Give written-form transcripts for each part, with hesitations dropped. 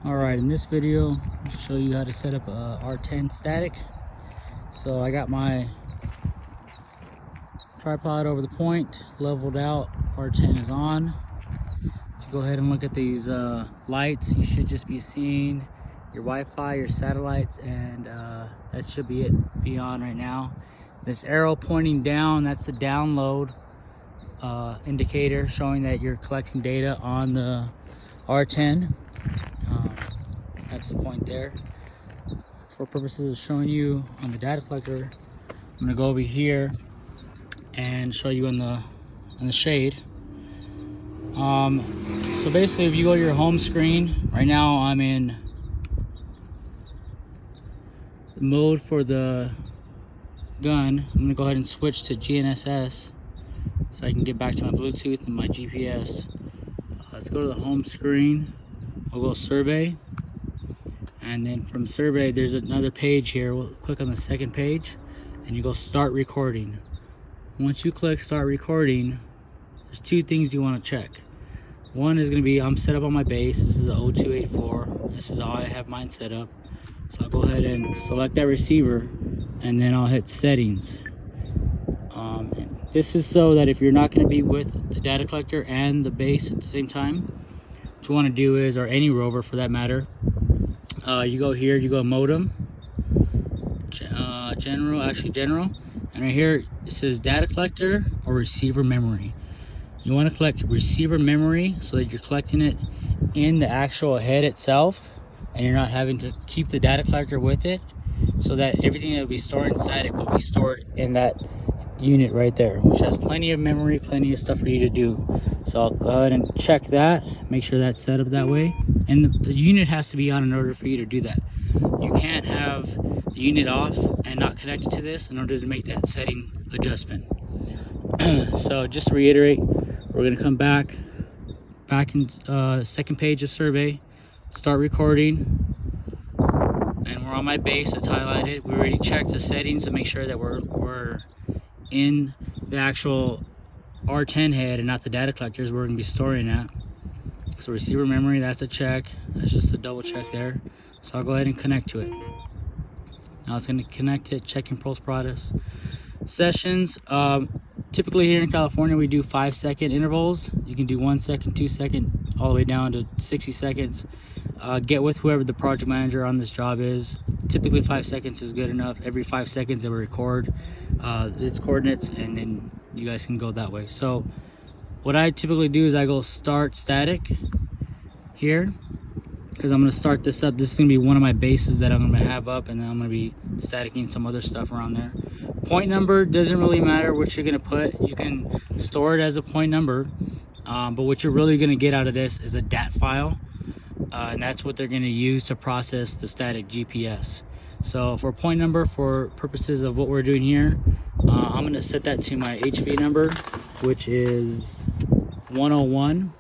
Alright, in this video I'll show you how to set up a R-10 static. So I got my tripod over the point, leveled out, R-10 is on. If you go ahead and look at these lights, you should just be seeing your Wi-Fi, your satellites, and that should be on right now. This arrow pointing down, that's the download indicator showing that you're collecting data on the R-10. That's the point there. For purposes of showing you on the data collector, I'm gonna go over here and show you in the shade. So basically, if you go to your home screen, right now I'm in the mode for the gun. I'm gonna go ahead and switch to GNSS so I can get back to my Bluetooth and my GPS. Let's go to the home screen. We'll go survey, and then from survey there's another page here. We'll click on the second page and you go start recording. Once you click start recording, there's two things you want to check. One is going to be, I'm set up on my base. This is the 0284. This is how I have mine set up. So I'll go ahead and select that receiver, and then I'll hit settings. This is so that if you're not going to be with the data collector and the base at the same time, what you want to do is, or any rover for that matter, you go here, you go modem, general, and right here it says data collector or receiver memory. You want to collect receiver memory so that you're collecting it in the actual head itself, and you're not having to keep the data collector with it, so that everything that will be stored inside it will be stored in that unit right there, which has plenty of memory, plenty of stuff for you to do. So I'll go ahead and check that, make sure that's set up that way, and the unit has to be on in order for you to do that. You can't have the unit off and not connected to this in order to make that setting adjustment. So just to reiterate, we're going to come back in second page of survey, start recording, and we're on my base. It's highlighted. We already checked the settings to make sure that we're in the actual R-10 head and not the data collectors where we're going to be storing that. So receiver memory, that's a check. That's just a double check there. So I'll go ahead and connect to it. Now it's going to connect it, checking post-process sessions. Typically here in California we do 5-second intervals. You can do 1 second, 2 second, all the way down to 60 seconds. Get with whoever the project manager on this job is. Typically 5 seconds is good enough. Every 5 seconds they will record its coordinates, and then you guys can go that way. So what I typically do is I go start static here, because I'm going to start this up. This is going to be one of my bases that I'm going to have up, and then I'm going to be staticking some other stuff around there. Point number doesn't really matter what you're going to put. You can store it as a point number, but what you're really going to get out of this is a DAT file, and that's what they're going to use to process the static GPS. So for point number, for purposes of what we're doing here, I'm going to set that to my HV number, which is 101.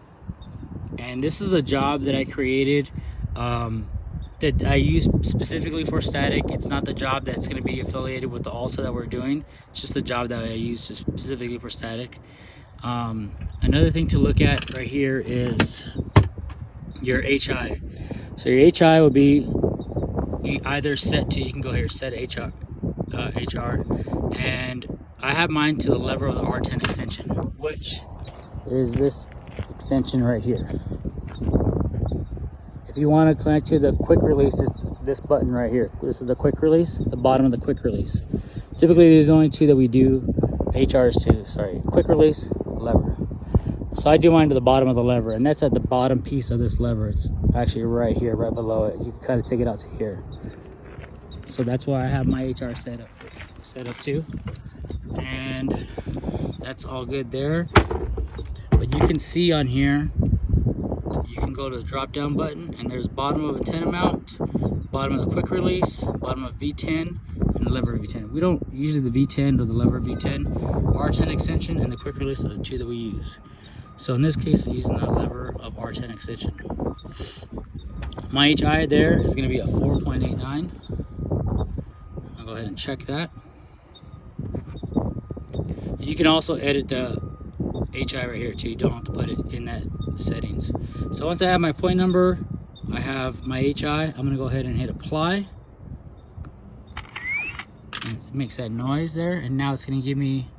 And this is a job that I created that I use specifically for static. It's not the job that's going to be affiliated with the ALTA that we're doing. It's just the job that I use just specifically for static. Another thing to look at right here is your HI. So your HI will be either set to, you can go here, set HR, and I have mine to the lever of the R-10 extension, which is this extension right here. If you want to connect to the quick release, it's this button right here. This is the quick release, the bottom of the quick release. Typically these are the only two that we do HRs to, sorry, quick release, lever. So I do mine to the bottom of the lever, and that's at the bottom piece of this lever. It's actually right here, right below it. You can kind of take it out to here. So that's why I have my HR set up too. And that's all good there. But you can see on here, you can go to the drop down button, and there's bottom of antenna mount, bottom of the quick release, bottom of V10, and the lever V10. We don't usually the V10 or the lever V10. R-10 extension and the quick release are the two that we use. So in this case, I'm using the lever of R-10 extension. My HI there is going to be a 4.89. I'll go ahead and check that. And you can also edit the HI right here too. You don't have to put it in that settings. So once I have my point number, I have my HI. I'm gonna go ahead and hit apply. And it makes that noise there, and now it's gonna give me,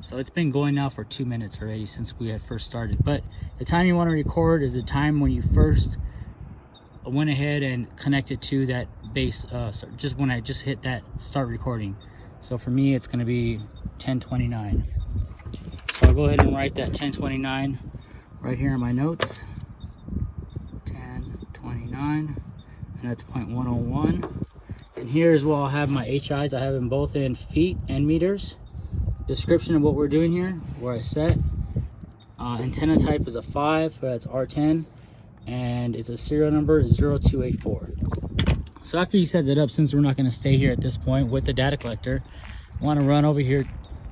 so it's been going now for 2 minutes already since we had first started. But the time you want to record is the time when you first went ahead and connected to that base, just when I just hit that start recording. So for me, it's going to be 10:29. So I'll go ahead and write that 10:29 right here in my notes. 10:29, and that's 0.101. And here's where I'll have my HIs. I have them both in feet and meters. Description of what we're doing here, where I set. Antenna type is a 5, that's R-10, and it's a serial number 0284. So after you set that up, since we're not going to stay here at this point with the data collector, I want to run over here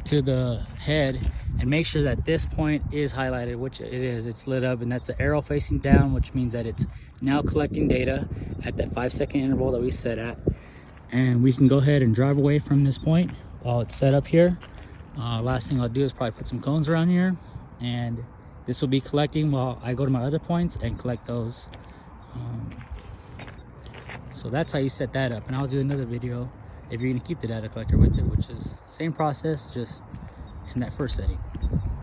to the head and make sure that this point is highlighted, which it is. It's lit up, and that's the arrow facing down, which means that it's now collecting data at that 5-second interval that we set at. And we can go ahead and drive away from this point while it's set up here. Last thing I'll do is probably put some cones around here, and this will be collecting while I go to my other points and collect those. So that's how you set that up, and I'll do another video if you're going to keep the data collector with it, which is same process, just in that first setting.